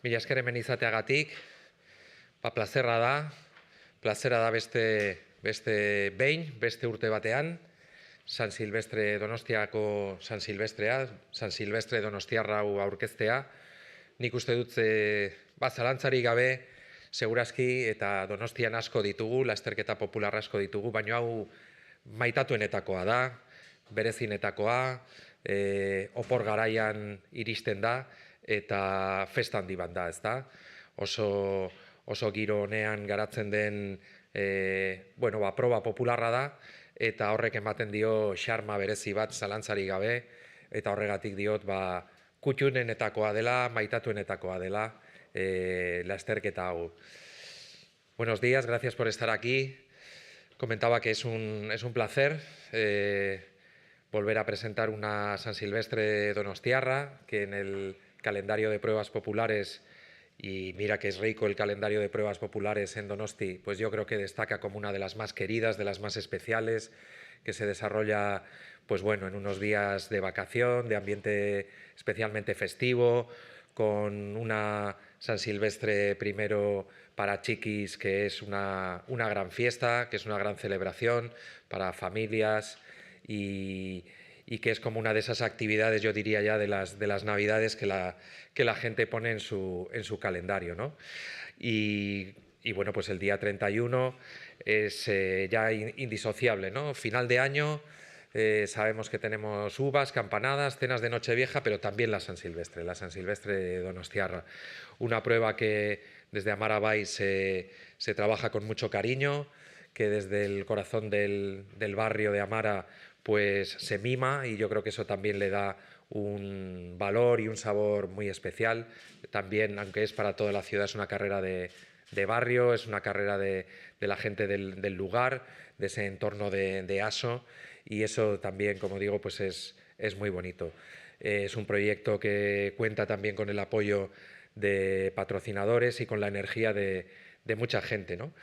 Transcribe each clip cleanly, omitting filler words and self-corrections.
Mila esker hemen izateagatik, plazerra da beste urte batean, San Silvestre Donostiako San Silvestre Donostiarra hau aurkeztea. Nik uste dut zalantzarik gabe, segurazki eta Donostian asko ditugu, lasterketa popular asko ditugu, baina hau maitatuenetakoa da, berezinetakoa, opor garaian iristen da, eta festa handi bat da, ezta? Oso giro honean garatzen den proba popularra da, eta horrek ematen dio xarma berezi bat zalantzarik gabe, eta horregatik diot kutxunenetakoa dela, maitatuenetakoa dela lasterketa hau. Buenos días, gracias por estar aquí. Comentaba que es un placer volver a presentar una San Silvestre donostiarra, que en el calendario de pruebas populares, y mira que es rico el calendario de pruebas populares en Donosti, pues yo creo que destaca como una de las más queridas, de las más especiales, que se desarrolla en unos días de vacación, de ambiente especialmente festivo, con una San Silvestre primero para chiquis, que es una gran fiesta, que es una gran celebración para familias y que es como una de esas actividades, yo diría ya, de las Navidades que la gente pone en su calendario, ¿no? Y bueno, pues el día 31 es ya indisociable, ¿no? Final de año, sabemos que tenemos uvas, campanadas, cenas de Nochevieja, pero también la San Silvestre donostiarra. Una prueba que desde Amara se trabaja con mucho cariño, que desde el corazón del barrio de Amara pues se mima, y yo creo que eso también le da un valor y un sabor muy especial. También, aunque es para toda la ciudad, es una carrera de barrio, es una carrera de la gente del lugar, de ese entorno de Aso, y eso también, como digo, pues es muy bonito. Es un proyecto que cuenta también con el apoyo de patrocinadores y con la energía de mucha gente, ¿no?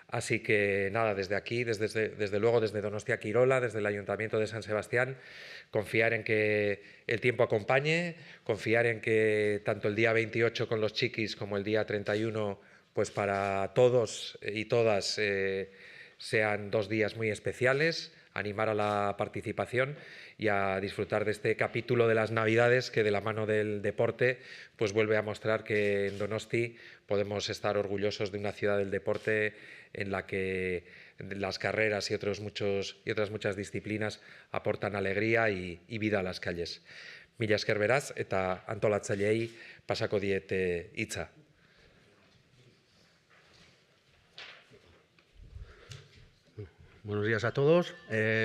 Así que nada, desde aquí, desde luego desde Donostia Kirola, desde el Ayuntamiento de San Sebastián, confiar en que el tiempo acompañe, confiar en que tanto el día 28 con los chiquis como el día 31, pues para todos y todas sean 2 días muy especiales, animar a la participación y a disfrutar de este capítulo de las Navidades que, de la mano del deporte, pues vuelve a mostrar que en Donosti podemos estar orgullosos de una ciudad del deporte en la que las carreras y otras muchas disciplinas aportan alegría y vida a las calles. Mila esker beraz, eta antolatzaileei pasako diet hitza. Buenos días a todos.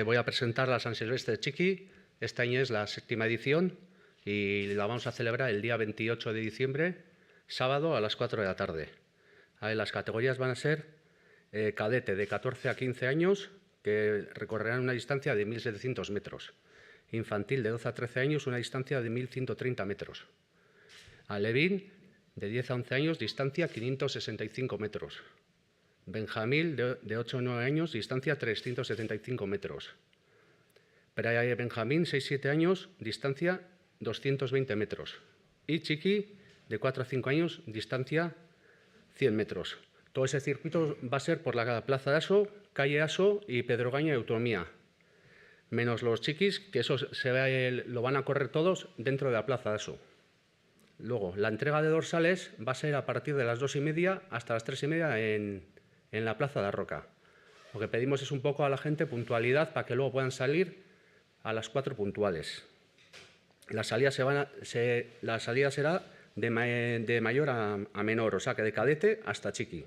Voy a presentar la San Silvestre Chiqui. Este año es la 7ª edición y la vamos a celebrar el día 28 de diciembre, sábado a las 4 de la tarde. Las categorías van a ser cadete de 14 a 15 años, que recorrerán una distancia de 1.700 metros. Infantil de 12 a 13 años, una distancia de 1.130 metros. Alevín de 10 a 11 años, distancia 565 metros. Benjamín, de 8 a 9 años, distancia 375 metros. Benjamín, 6 a 7 años, distancia 220 metros. Y Chiqui, de 4 a 5 años, distancia 100 metros. Todo ese circuito va a ser por la Plaza de Aso, calle Aso y Pedro Gaña y Autonomía. Menos los chiquis, que eso lo van a correr todos dentro de la Plaza de Aso. Luego, la entrega de dorsales va a ser a partir de las 2:30 hasta las 3:30 en la Plaza de Roca. Lo que pedimos es un poco a la gente puntualidad para que luego puedan salir a las 4 puntuales. La salida será de mayor a menor, o sea que de cadete hasta chiqui.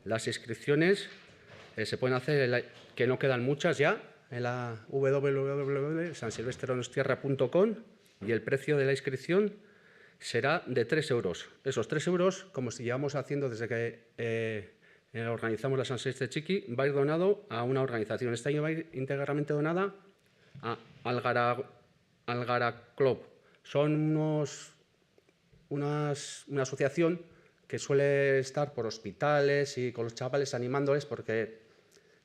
Las inscripciones se pueden hacer, que no quedan muchas ya, en la www.sansilvestredonostiarra.com, y el precio de la inscripción será de 3 euros. Esos 3 euros, como si llevamos haciendo desde que organizamos la San Silvestre Chiqui, va a ir donado a una organización. Este año va a ir íntegramente donada a Algara Club. Son una asociación que suele estar por hospitales y con los chavales animándoles, porque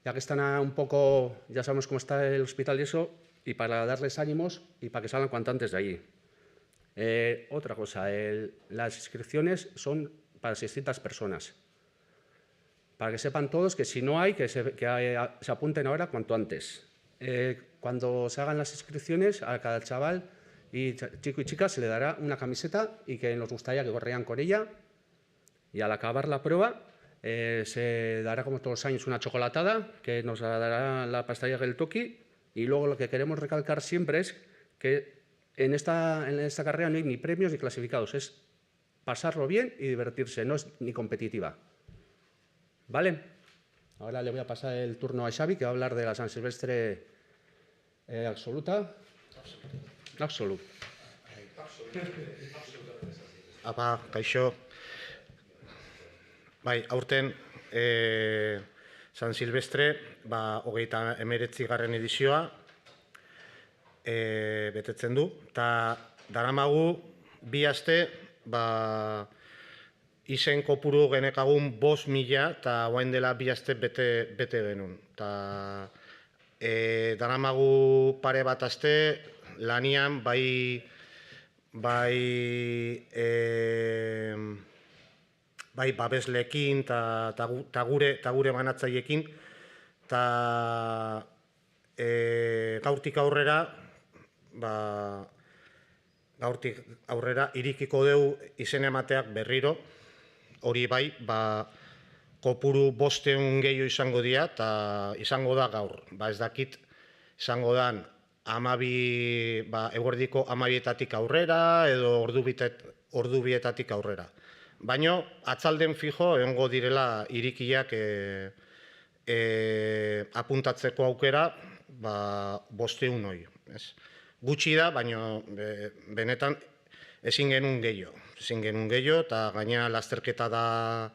ya que están un poco, ya sabemos cómo está el hospital y eso, y para darles ánimos y para que salgan cuanto antes de allí. Otra cosa, las inscripciones son para 600 personas. Para que sepan todos que si no hay, que se apunten ahora cuanto antes. Cuando se hagan las inscripciones, a cada chaval y chico y chica se le dará una camiseta y que nos gustaría que corrieran con ella. Y al acabar la prueba, se dará como todos los años una chocolatada que nos la dará la pastelería del Toki. Y luego lo que queremos recalcar siempre es que en esta carrera no hay ni premios ni clasificados, es pasarlo bien y divertirse, no es ni competitiva. ¿Vale? Ahora le voy a pasar el turno a Xavi, que va a hablar de la San Silvestre absoluta. Absolut. Apa, kaixo. Bai, aurten San Silvestre, 39. edizioa betetzen du, eta daramagu 2 aste, izen kopuru genekagun 5.000 eta orain dela 2 aste bete genuen. Eta daramagu pare bat aste lanian bai babesleekin eta gure banatzaileekin, eta gaurtik aurrera irikiko dugu izen emateak berriro, hori bai, kopuru 500 gehiago izango dira, eta izango da gaur. Ez dakit, izango da eguerdiko 12:00 aurrera, edo ordu bietatik aurrera. Baina, atzalden fijo, egongo direla irikiak apuntatzeko aukera, 500 hori. Gutxi da, baina benetan ezin genuen gehiago. Eta gaina lasterketa da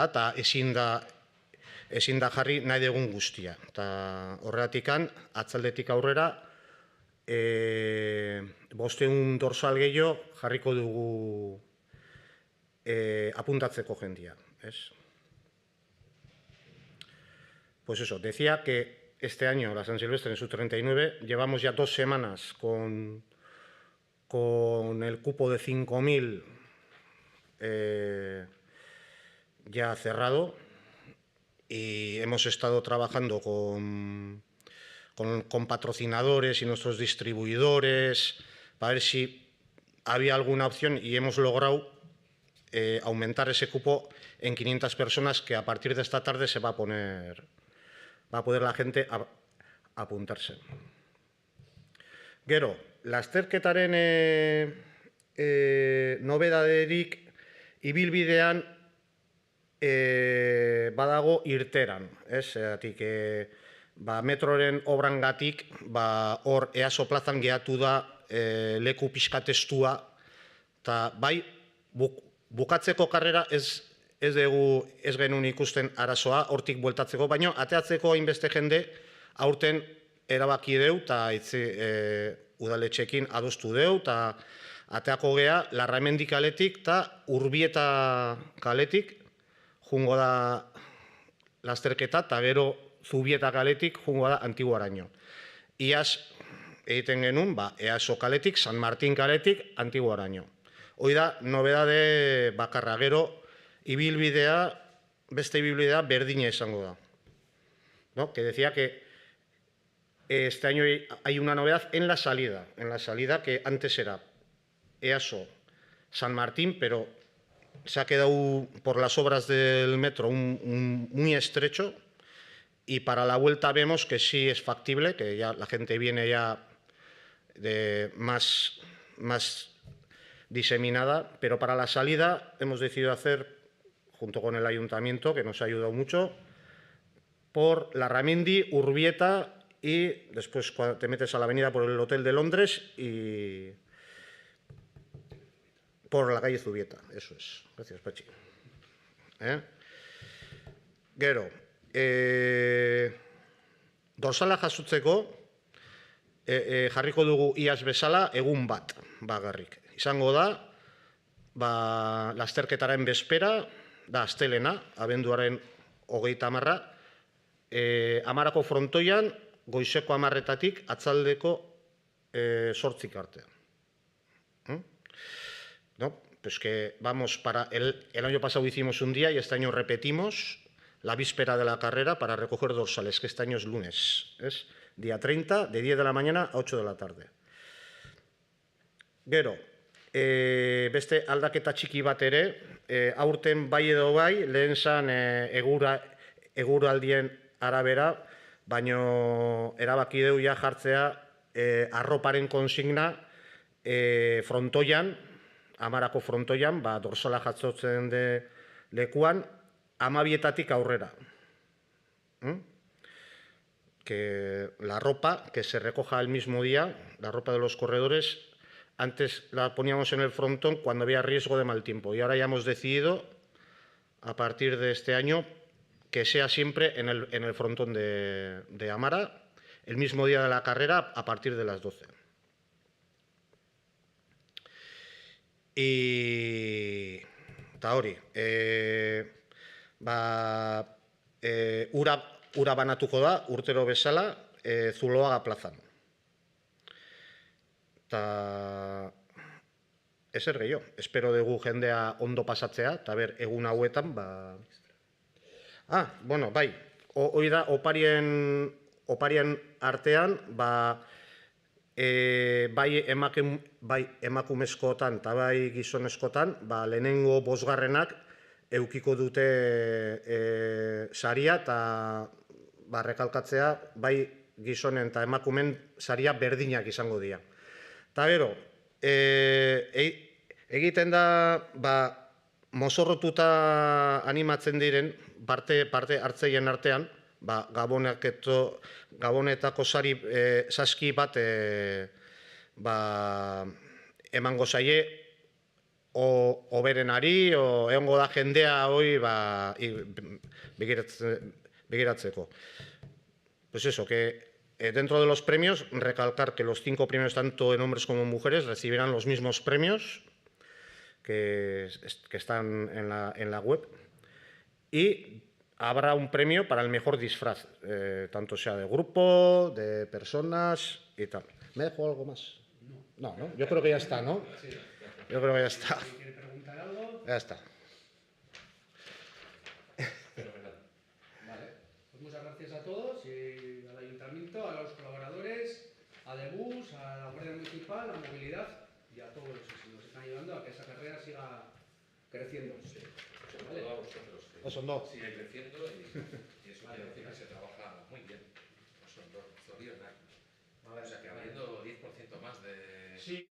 eta ezin da jarri nahi dugun guztia. Eta horregatikan, atzaldetik aurrera, 500 dorsal gehiago jarriko dugu apuntatzeko jendia. Pues eso, decía que este año la San Silvestre en su 39 llevamos ya 2 semanas con el cupo de 5.000 ya cerrado, y hemos estado trabajando con patrocinadores y nuestros distribuidores para ver si había alguna opción, y hemos logrado aumentar ese cupo en 500 personas, que a partir de esta tarde va a poder la gente apuntarse. Gero, lasterketaren nobedaderik ibilbidean badago irteran, zeratik metroren obrangatik hor EASO plazan gehatu da leku pixkatestua, eta bai bukatzeko karrera ez genuen ikusten arazoa hortik bueltatzeko, baina ateatzeko hainbeste jende aurten erabaki deu, eta udaletxekin adostu deu, eta ateako gea Larramendi kaletik eta Urbieta kaletik jungo da lasterketa, eta gero Zubieta kaletik jungo da Antiguaraino. Iaz egiten genuen, EASO kaletik, San Martín kaletik, Antiguaraino. Hoi da, nobedade bakarra, gero beste ibilbidea berdina izango da. Que decía que este año hay una novedad en la salida, que antes era EASO San Martín, pero se ha quedado por las obras del metro muy estrecho, y para la vuelta vemos que sí es factible, que ya la gente viene ya más diseminada, pero para la salida hemos decidido hacer, junto con el ayuntamiento, que nos ha ayudado mucho, por Larramendi, Urbieta, y después cuando te metes a la avenida por el Hotel de Londres y por la calle Zubieta. Eso es. Gracias, Pachi. Gero, dorsala jasotzeko jarriko dugu iaz bezala egun bat bagarrik. Izango da, lasterketaren bezpera, da astelena, abenduaren 30, 10:00 frontoian, goizeko 10:00-tik atzaldeko sortzik arte. ¿No? Pues que vamos para el año pasado hicimos un día y este año repetimos la víspera de la carrera para recoger dorsales, que este año es lunes. Es día 30, de 10 de la mañana a 8 de la tarde. Gero, beste aldaketa txiki bat ere, aurten bai edo bai, lehen zan eguraldien arabera, baino erabaki deu ja jartzea arroparen konsigna frontoian, Amarako frontoian, dorsala jatzotzen de lekuan, 12 aurrera. Que la ropa que se recoja el mismo día, la ropa de los corredores, antes la poníamos en el frontón cuando había riesgo de mal tiempo y ahora ya hemos decidido, a partir de este año, que sea siempre en el frontón de Amara, el mismo día de la carrera a partir de las 12. Eta hori, ura banatuko da, urtero bezala, Zuloaga plazan. Eta ezer gehiago, espero dugu jendea ondo pasatzea, eta ber, egun hauetan, bueno, bai, hori da, oparien artean, bai emakumezkotan eta bai gizonezkotan, lehenengo bosgarrenak eukiko dute saria eta rekalkatzea bai gizonen eta emakumen saria berdinak izango dira. Eta gero, egiten da mozorrotuta animatzen diren parte hartzeien artean, Gabonetako sari saski bat emango zaie oberenari, egongo da jendea hori begiratzeko. Pues eso, que dentro de los premios, recalcar que los 5 premios, tanto en hombres como en mujeres, recibirán los mismos premios que están en la web. Y habrá un premio para el mejor disfraz, tanto sea de grupo, de personas y tal. ¿Me dejo algo más? No, ¿no? Yo creo que ya está, ¿no? Yo creo que ya está. ¿Quiere preguntar algo? Ya está. Vale. Pues muchas gracias a todos y al ayuntamiento, a los colaboradores, a Debus, a la Guardia Municipal, a Movilidad y a todos los que nos están ayudando a que esa carrera siga creciendo. ¿Vale? Eso no. Sigue creciendo y es una dirección que se trabaja muy bien. Son dos zorionak. O sea que habiendo 10% más de... Sí.